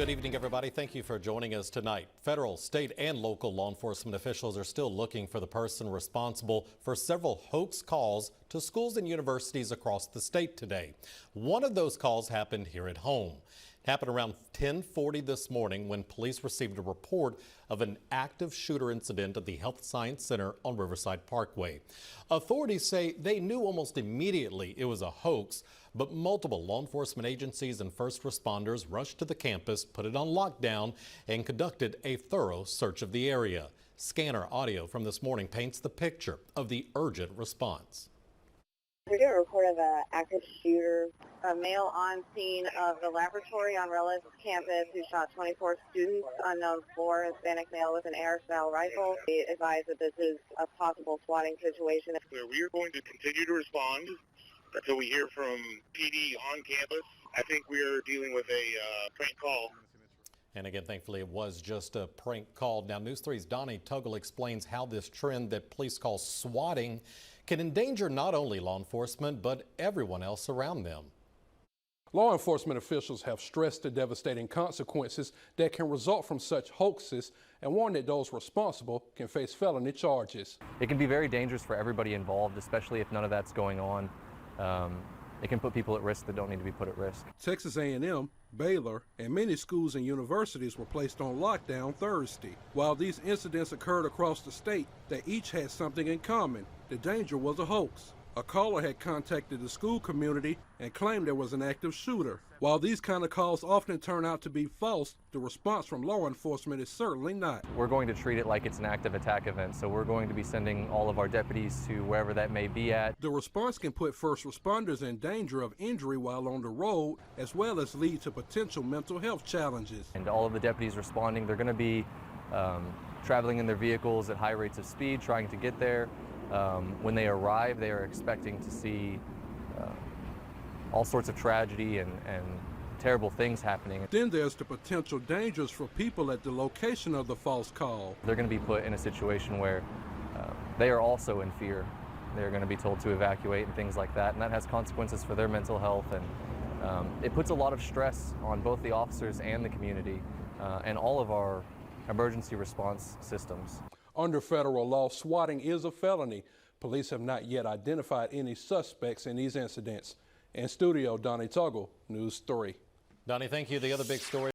Good evening, everybody. Thank you for joining us tonight. Federal, state, and local law enforcement officials are still looking for the person responsible for several hoax calls to schools and universities across the state today. One of those calls happened here at home. It happened around 10:40 this morning when police received a report of an active shooter incident at the Health Science Center on Riverside Parkway. Authorities say they knew almost immediately it was a hoax, but multiple law enforcement agencies and first responders rushed to the campus, put it on lockdown, and conducted a thorough search of the area. Scanner audio from this morning paints the picture of the urgent response. We get a report of an active shooter, a male on scene of the laboratory on Reliance campus who shot 24 students, unknown for, Hispanic male with an air-style rifle. We advise that this is a possible swatting situation. We are going to continue to respond until we hear from PD on campus. I think we are dealing with a prank call. And again, thankfully, it was just a prank call. Now, News 3's Donnie Tuggle explains how this trend that police call swatting can endanger not only law enforcement, but everyone else around them. Law enforcement officials have stressed the devastating consequences that can result from such hoaxes and warn that those responsible can face felony charges. It can be very dangerous for everybody involved, especially if none of that's going on. It can put people at risk that don't need to be put at risk. Texas A&M, Baylor, and many schools and universities were placed on lockdown Thursday. While these incidents occurred across the state, they each had something in common. The danger was a hoax. A caller had contacted the school community and claimed there was an active shooter. While these kind of calls often turn out to be false, the response from law enforcement is certainly not. We're going to treat it like it's an active attack event, so we're going to be sending all of our deputies to wherever that may be at. The response can put first responders in danger of injury while on the road, as well as lead to potential mental health challenges. And all of the deputies responding, they're going to be traveling in their vehicles at high rates of speed, trying to get there. When they arrive, they are expecting to see all sorts of tragedy and terrible things happening. Then there's the potential dangers for people at the location of the false call. They're going to be put in a situation where they are also in fear. They're going to be told to evacuate and things like that, and that has consequences for their mental health, and it puts a lot of stress on both the officers and the community and all of our emergency response systems. Under federal law, swatting is a felony. Police have not yet identified any suspects in these incidents. In studio, Donnie Tuggle, News 3. Donnie, thank you. The other big story